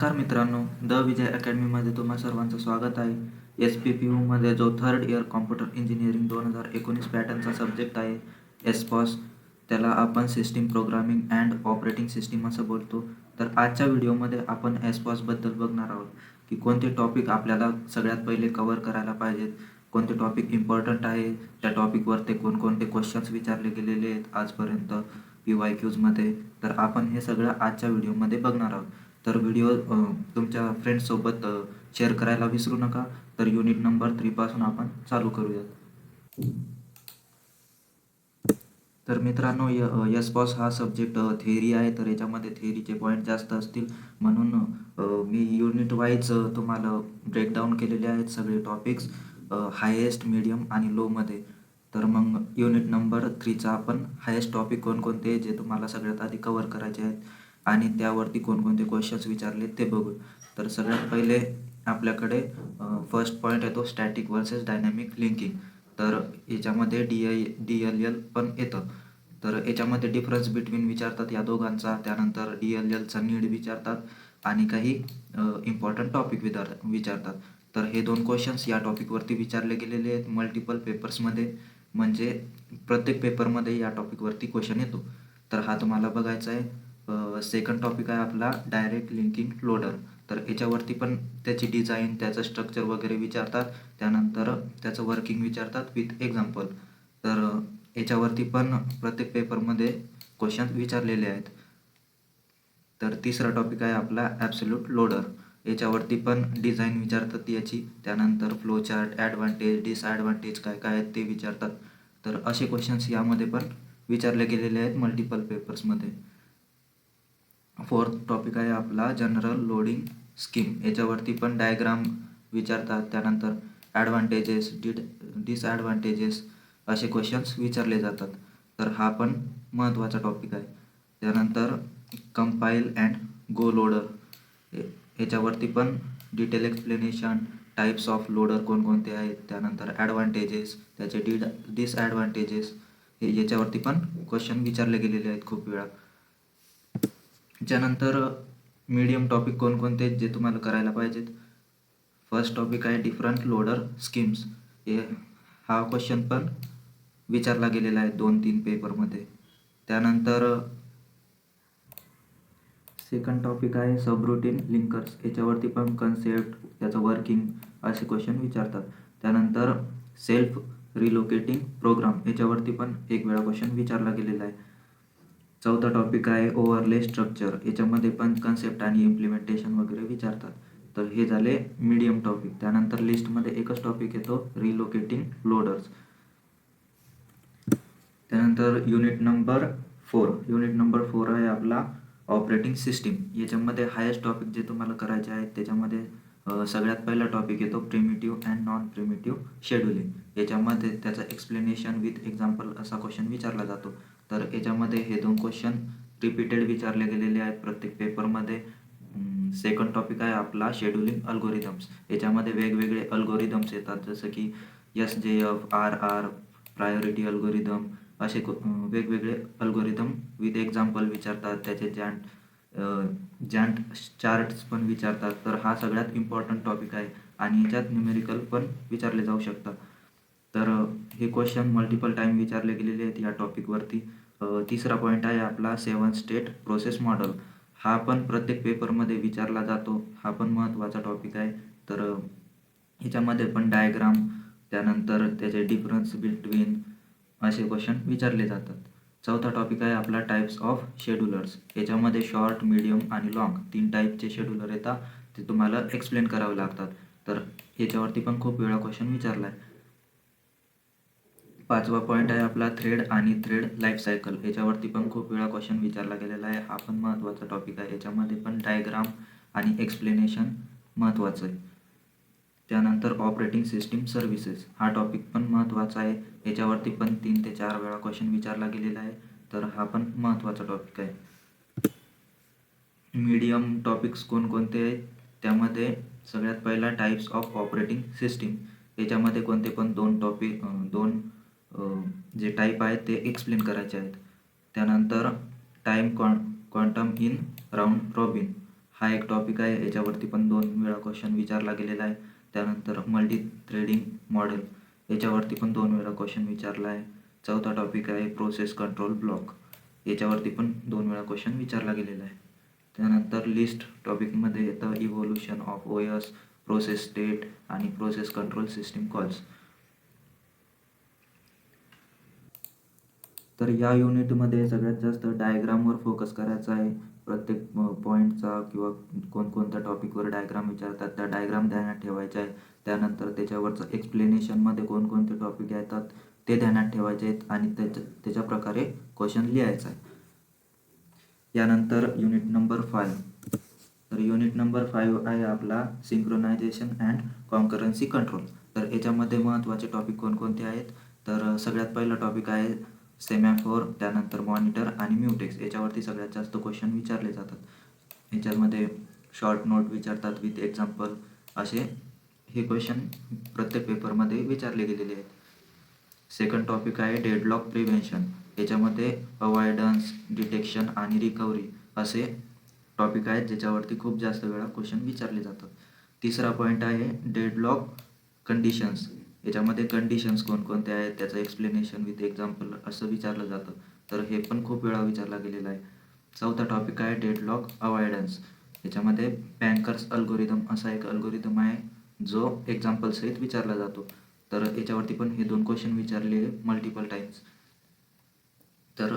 नमस्कार मित्रांनो, द विजय अकॅडमीमध्ये तुम्हा सर्वांचं स्वागत आहे. SPPUमध्ये जो थर्ड इयर कॉम्प्युटर इंजिनिअरिंग 2019 पॅटर्नचा सब्जेक्ट आहे एसपॉस, त्याला आपण system programming and operating system असं बोलतो. तर आजच्या व्हिडिओमध्ये आपण एसपॉसबद्दल बघणार आहोत की कोणते टॉपिक आपल्याला सगळ्यात पहिले कवर करायला पाहिजेत, कोणते टॉपिक इम्पॉर्टंट आहे, त्या टॉपिकवरती कोणकोणते क्वेश्चन्स विचारले गेलेले आहेत आजपर्यंत PYQजमध्ये. तर आपण हे सगळं आजच्या व्हिडिओमध्ये बघणार आहोत. तर व्हिडिओ तुमच्या फ्रेंड्ससोबत शेअर करायला विसरू नका. तर युनिट नंबर 3 पासून आपण चालू करूयात. तर मित्रांनो, एसपॉस हा सब्जेक्ट थेअरी आहे. तर याच्यामध्ये थेअरीचे पॉईंट जास्त असतील, म्हणून मी युनिट वाईज तुम्हाला ब्रेकडाऊन केलेले आहेत सगळे टॉपिक्स हायेस्ट, मीडियम आणि लोमध्ये. तर मग युनिट नंबर 3चा आपण हायेस्ट टॉपिक कोणकोणते जे तुम्हाला सगळ्यात आधी कवर करायचे आहेत आणि त्यावरती कोणकोणते क्वेश्चन्स विचारले ते बघू. तर सगळ्यात पहिले आपल्याकडे फर्स्ट पॉईंट येतो स्टॅटिक वर्सेस डायनॅमिक लिंकिंग. तर याच्यामध्ये DLL पण येतं. तर याच्यामध्ये डिफरन्स बिटवीन विचारतात या दोघांचा, त्यानंतर DLLचा नीड विचारतात आणि काही इम्पॉर्टंट टॉपिक विचारतात. तर हे 2 क्वेश्चन्स या टॉपिकवरती विचारले गेलेले आहेत मल्टिपल पेपर्समध्ये, म्हणजे प्रत्येक पेपरमध्ये या टॉपिकवरती क्वेश्चन येतो. तर हा तुम्हाला बघायचा आहे. सेकंड टॉपिक आहे आपला डायरेक्ट लिंकिंग लोडर. तर याच्यावरती पण त्याची डिझाईन, त्याचं स्ट्रक्चर वगैरे विचारतात, त्यानंतर त्याचं वर्किंग विचारतात विथ एक्झाम्पल. तर याच्यावरती पण प्रत्येक पेपरमध्ये क्वेश्चन विचारलेले आहेत. तर तिसरा टॉपिक आहे आपला ॲब्सोल्यूट लोडर. याच्यावरती पण डिझाईन विचारतात याची, त्यानंतर फ्लो चार्ट, ॲडव्हान्टेज, डिसॲडव्हान्टेज काय काय आहेत ते विचारतात. तर असे क्वेश्चन्स यामध्ये पण विचारले गेलेले आहेत मल्टिपल पेपर्समध्ये. फोर्थ टॉपिक आहे आपला जनरल लोडिंग स्कीम. याच्यावरती पण डायग्राम विचारतात, त्यानंतर ॲडव्हान्टेजेस, डिसॲडव्हान्टेजेस असे क्वेश्चन्स विचारले जातात. तर हा पण महत्त्वाचा टॉपिक आहे. त्यानंतर कंपाईल अँड गो लोडर, याच्यावरती पण detail explanation, types of loader कोणकोणते आहेत, त्यानंतर ॲडव्हान्टेजेस, त्याचे डिसॲडव्हान्टेजेस, हे याच्यावरती पण क्वेश्चन विचारले गेलेले आहेत खूप वेळा. त्यानंतर मीडियम टॉपिक कोणकोणते जे तुम्हाला करायला पाहिजेत. फर्स्ट टॉपिक आहे डिफरंट लोडर स्कीम्स. हा क्वेश्चन पण विचारला गेलेला आहे 2-3 पेपरमध्ये. त्यानंतर सेकंड टॉपिक आहे सबरूटीन लिंकर्स. याच्यावरती पण कन्सेप्ट, त्याचं वर्किंग असे क्वेश्चन विचारतात. त्यानंतर सेल्फ रिलोकेटिंग प्रोग्राम, याच्यावरती पण एक वेळा क्वेश्चन विचारला गेलेला आहे. चौथा टॉपिक आहे ओव्हरले स्ट्रक्चर. याच्यामध्ये पण कन्सेप्ट आणि इम्प्लिमेंटेशन वगैरे विचारतात. तर हे झाले मीडियम टॉपिक. त्यानंतर लिस्टमध्ये एकच टॉपिक येतो रिलोकेटिंग लोडर्स. त्यानंतर युनिट नंबर 4 आहे आपला ऑपरेटिंग सिस्टीम. याच्यामध्ये हायेस्ट टॉपिक जे तुम्हाला करायचे आहेत त्याच्यामध्ये सगळ्यात पहिला टॉपिक येतो primitive and non primitive scheduling. याच्यामध्ये त्याचं एक्सप्लेनेशन विथ एक्झाम्पल असा क्वेश्चन विचारला जातो. तर याच्यामध्ये हे 2 क्वेश्चन रिपीटेड विचारले गेलेले आहेत प्रत्येक पेपरमध्ये. सेकंड टॉपिक आहे आपला शेड्युलिंग अल्गोरिदम्स. याच्यामध्ये वेगवेगळे अल्गोरिदम्स येतात, जसं की SJF, RR, प्रायोरिटी अल्गोरिदम, असे वेगवेगळे अल्गोरिदम विथ एक्झाम्पल विचारतात. त्याचे जॅन्ट चार्ट्स पण विचारतात. तर हा सगळ्यात इम्पॉर्टंट टॉपिक आहे आणि याच्यात न्यूमेरिकल पण विचारले जाऊ शकतात. तर हे क्वेश्चन मल्टिपल टाईम विचारले गेलेले आहेत या टॉपिकवरती. तिसरा पॉईंट आहे आपला 7 स्टेट प्रोसेस मॉडेल. हा पण प्रत्येक पेपरमध्ये विचारला जातो. हा पण महत्त्वाचा टॉपिक आहे. तर ह्याच्यामध्ये पण डायग्राम, त्यानंतर त्याचे डिफरन्स बिटवीन असे क्वेश्चन विचारले जातात. चौथा टॉपिक आहे आपला टाईप्स ऑफ शेड्युलर्स. याच्यामध्ये शॉर्ट, मीडियम आणि लॉंग 3 टाईपचे शेड्युलर येतात, ते तुम्हाला एक्सप्लेन करावे लागतात. तर याच्यावरती पण खूप वेळा क्वेश्चन विचारला आहे. पाचवा पॉईंट आहे आपला थ्रेड आणि थ्रेड लाईफ सायकल. याच्यावरती पण खूप वेळा क्वेश्चन विचारला गेलेला आहे. हा पण महत्त्वाचा टॉपिक आहे. याच्यामध्ये पण डायग्राम आणि एक्सप्लेनेशन महत्त्वाचं आहे. त्यानंतर ऑपरेटिंग सिस्टीम सर्व्हिसेस हा टॉपिक पण महत्त्वाचा आहे. याच्यावरती पण 3 ते 4 वेळा क्वेश्चन विचारला गेलेला आहे. तर हा पण महत्त्वाचा टॉपिक आहे. मीडियम टॉपिक्स कोणकोणते आहेत, त्यामध्ये सगळ्यात पहिला टाईप्स ऑफ ऑपरेटिंग सिस्टीम. याच्यामध्ये कोणते पण 2 जे टाईप आहेत ते एक्सप्लेन करायचे आहेत. त्यानंतर time quantum in round robin. हा एक टॉपिक आहे, याच्यावरती पण 2 वेळा क्वेश्चन विचारला गेलेला आहे. त्यानंतर मल्टी थ्रेडिंग मॉडेल, याच्यावरती पण 2 वेळा क्वेश्चन विचारला आहे. चौथा टॉपिक आहे प्रोसेस कंट्रोल ब्लॉक, याच्यावरती पण 2 वेळा क्वेश्चन विचारला गेलेला आहे. त्यानंतर लिस्ट टॉपिकमध्ये येतं evolution of OS, process state आणि प्रोसेस कंट्रोल सिस्टीम कॉल्स. तर या युनिटमध्ये सगळ्यात जास्त डायग्रामवर फोकस करायचा आहे. प्रत्येक पॉईंटचा किंवा कोणकोणत्या टॉपिकवर डायग्राम विचारतात त्या डायग्राम ध्यानात ठेवायच्या आहे. त्यानंतर त्याच्यावरचं एक्सप्लेनेशनमध्ये कोणकोणते टॉपिक येतात ते ध्यानात ठेवायचे आहेत आणि त्याच्या प्रकारे क्वेश्चन लिहायचा आहे. यानंतर युनिट नंबर 5. तर युनिट नंबर 5 आहे आपला सिंक्रोनायझेशन अँड कॉन्करन्सी कंट्रोल. तर याच्यामध्ये महत्त्वाचे टॉपिक कोणकोणते आहेत, तर सगळ्यात पहिला टॉपिक आहे सेमॅफोर, त्यानंतर मॉनिटर आणि म्युटेक्स. याच्यावरती सगळ्यात जास्त क्वेश्चन विचारले जातात. याच्यामध्ये शॉर्ट नोट विचारतात विथ एक्झाम्पल, असे हे क्वेश्चन प्रत्येक पेपरमध्ये विचारले गेलेले आहेत. सेकंड टॉपिक आहे डेडलॉक प्रिव्हेन्शन. याच्यामध्ये अवॉइडन्स, डिटेक्शन आणि रिकव्हरी असे टॉपिक आहेत ज्याच्यावरती खूप जास्त वेळा क्वेश्चन विचारले जातात. तिसरा पॉईंट आहे डेडलॉक कंडिशन्स. याच्यामध्ये कंडिशन्स कोणकोणत्या आहेत त्याचं एक्सप्लेनेशन विथ एक्झाम्पल असं विचारलं जातं, तर हे पण खूप वेळा विचारला गेलेला आहे. चौथा टॉपिक आहे डेडलॉक अवॉइडन्स. याच्यामध्ये बँकर्स अल्गोरिदम असा एक अल्गोरिदम आहे जो एक्झाम्पलसहित विचारला जातो, तर याच्यावरती पण हे 2 क्वेश्चन विचारले मल्टिपल टाइम्स. तर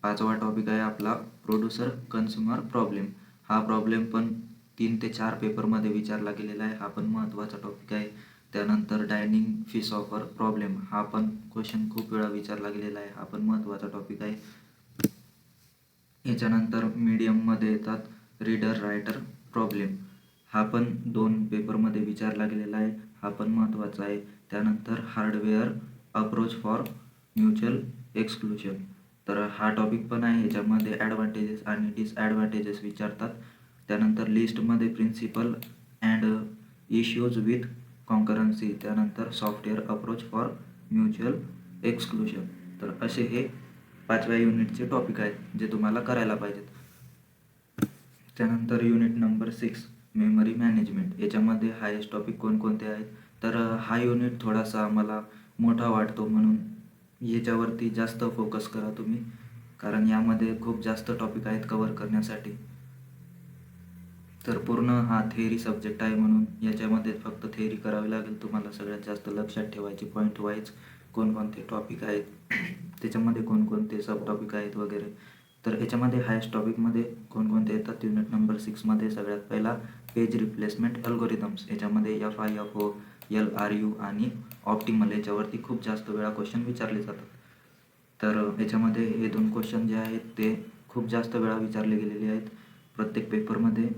पाचवा टॉपिक आहे आपला प्रोड्युसर कन्झ्युमर प्रॉब्लेम. हा प्रॉब्लेम पण 3 ते 4 पेपरमध्ये विचारला गेलेला आहे, हा पण महत्त्वाचा टॉपिक आहे. त्यानंतर डायनिंग फिश ऑफर प्रॉब्लेम, हा पण क्वेश्चन खूप वेळा विचारला गेलेला आहे, हा पण महत्त्वाचा टॉपिक आहे. याच्यानंतर मीडियममध्ये येतात रीडर रायटर प्रॉब्लेम, हा पण 2 पेपरमध्ये विचारला गेलेला आहे, हा पण महत्त्वाचा आहे. त्यानंतर hardware approach for mutual exclusion, तर हा टॉपिक पण आहे. याच्यामध्ये ॲडव्हान्टेजेस आणि डिसॲडव्हान्टेजेस विचारतात. त्यानंतर लिस्टमध्ये प्रिन्सिपल अँड इश्यूज विथ कॉन्करन्सी, त्यानंतर software approach for mutual exclusion. तर असे हे 5व्या युनिटचे टॉपिक आहेत जे तुम्हाला करायला पाहिजेत. त्यानंतर युनिट नंबर 6 मेमरी मॅनेजमेंट. याच्यामध्ये हायेस्ट टॉपिक कोणकोणते आहेत, तर हा युनिट थोडासा मला मोठा वाटतो, म्हणून याच्यावरती जास्त फोकस करा तुम्ही, कारण यामध्ये खूप जास्त टॉपिक आहेत कवर करण्यासाठी. तर पूर्ण हा थेअरी सब्जेक्ट आहे, म्हणून याच्यामध्ये फक्त थेअरी करावी लागेल तुम्हाला. सगळ्यात जास्त लक्षात ठेवायची पॉईंट वाईज कोणकोणते टॉपिक आहेत, त्याच्यामध्ये कोणकोणते सब टॉपिक आहेत वगैरे. तर याच्यामध्ये हायेस्ट टॉपिकमध्ये कोणकोणते येतात युनिट नंबर 6मध्ये, सगळ्यात पहिला पेज रिप्लेसमेंट अल्गोरिदम्स. याच्यामध्ये FIFO, LRU आणि ऑप्टिमल याच्यावरती खूप जास्त वेळा क्वेश्चन विचारले जातात. तर याच्यामध्ये हे 2 क्वेश्चन जे आहेत ते खूप जास्त वेळा विचारले गेलेले आहेत प्रत्येक पेपरमध्ये.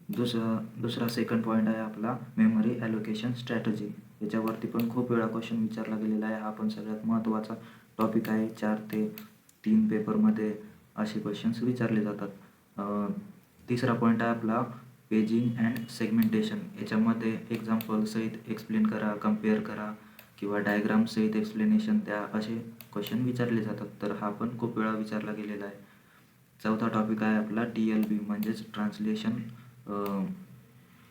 दुसरा सेकंड पॉईंट आहे आपला मेमरी ॲलोकेशन स्ट्रॅटजी. याच्यावरती पण खूप वेळा क्वेश्चन विचारला गेलेला आहे, हा पण सगळ्यात महत्त्वाचा टॉपिक आहे. 4 ते 3 पेपरमध्ये असे क्वेश्चन्स विचारले जातात. तिसरा पॉईंट आहे आपला पेजिंग अँड सेगमेंटेशन. याच्यामध्ये एक्झाम्पलसहित एक्सप्लेन करा, कम्पेअर करा किंवा डायग्रामसहित एक्सप्लेनेशन द्या, असे क्वेश्चन विचारले जातात, तर हा पण खूप वेळा विचारला गेलेला आहे. चौथा टॉपिक आहे आपला TLB म्हणजेच ट्रान्सलेशन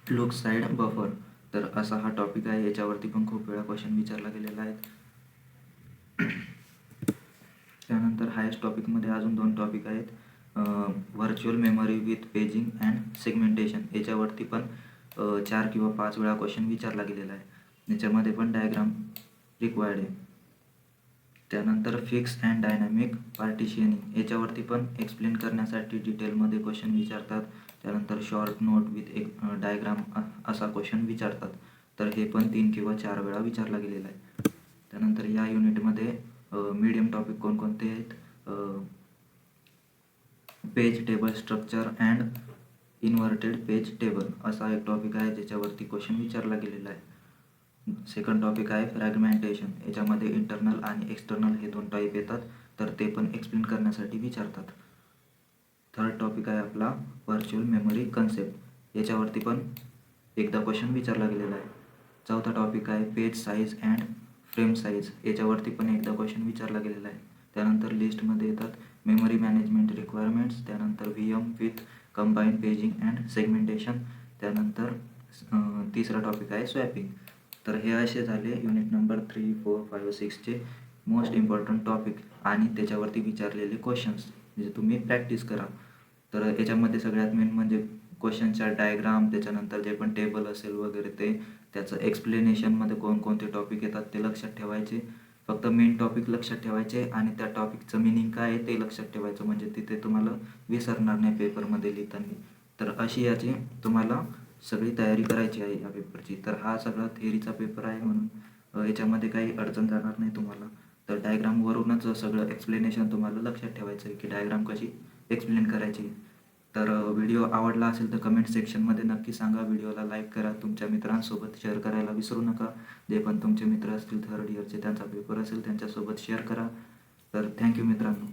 लुक साईड बफर. तर असा हा टॉपिक आहे, याच्यावरती पण खूप वेळा क्वेश्चन विचारला गेलेला आहे. त्यानंतर हायेस्ट टॉपिकमध्ये अजून 2 टॉपिक आहेत, virtual memory with paging and segmentation. याच्यावरती पण 4 किंवा 5 वेळा क्वेश्चन विचारला गेलेला आहे. याच्यामध्ये पण डायग्राम रिक्वायर्ड आहे. त्यानंतर फिक्स अँड डायनॅमिक पार्टिशनिंग. याच्यावरती पण एक्सप्लेन करण्यासाठी डिटेलमध्ये क्वेश्चन विचारतात. त्यानंतर शॉर्ट नोट विथ एक डायग्राम असा क्वेश्चन विचारतात, तर हे पण 3 किंवा 4 वेळा विचारला गेलेला आहे. त्यानंतर या युनिटमध्ये मीडियम टॉपिक कोणकोणते आहेत, page table structure and inverted page table असा एक टॉपिक आहे ज्याच्यावरती क्वेश्चन विचारला गेलेला आहे. सेकंड टॉपिक आहे फ्रॅगमेंटेशन. याच्यामध्ये इंटरनल आणि एक्सटर्नल हे 2 टाईप येतात, तर ते पण एक्सप्लेन करण्यासाठी विचारतात. थर्ड टॉपिक आहे आपला व्हर्च्युअल मेमरी कन्सेप्ट. याच्यावरती पण एकदा क्वेश्चन विचारला गेलेला आहे. चौथा टॉपिक आहे page size and frame size. याच्यावरती पण एकदा क्वेश्चन विचारला गेलेला आहे. त्यानंतर लिस्टमध्ये येतात मेमरी मॅनेजमेंट रिक्वायरमेंट्स, त्यानंतर VM with combine paging and segmentation. त्यानंतर तिसरा टॉपिक आहे स्वॅपिंग. तर हे असे झाले युनिट नंबर 3, 4, 5, 6चे मोस्ट इम्पॉर्टंट टॉपिक आणि त्याच्यावरती विचारलेले क्वेश्चन्स जे तुम्ही प्रॅक्टिस करा. तर याच्यामध्ये सगळ्यात मेन म्हणजे क्वेश्चनच्या डायग्राम, त्याच्यानंतर जे पण टेबल असेल वगैरे ते त्याचं एक्सप्लेनेशनमध्ये कोणकोणते टॉपिक येतात ते लक्षात ठेवायचे. फक्त मेन टॉपिक लक्षात ठेवायचे आणि त्या टॉपिकचं मिनिंग काय आहे ते लक्षात ठेवायचं, म्हणजे तिथे तुम्हाला विसरणार नाही पेपरमध्ये लिहिताना. तर अशी याची तुम्हाला सगळी तयारी करायची आहे या पेपरची. तर हा सगळा थिअरीचा पेपर आहे म्हणून याच्यामध्ये काही अडचण जाणार नाही तुम्हाला. तर डायग्रामवरूनच सगळं एक्सप्लेनेशन तुम्हाला लक्षात ठेवायचं आहे की डायग्राम कशी एक्सप्लेन करायची. तर व्हिडिओ आवडला असेल तर कमेंट सेक्शनमध्ये नक्की सांगा. व्हिडिओला लाईक करा, तुमच्या मित्रांसोबत शेअर करायला विसरू नका. जे पण तुमचे मित्र असतील थर्ड इयरचे, त्यांचा पेपर असेल त्यांच्यासोबत शेअर करा. तर थँक्यू मित्रांनो.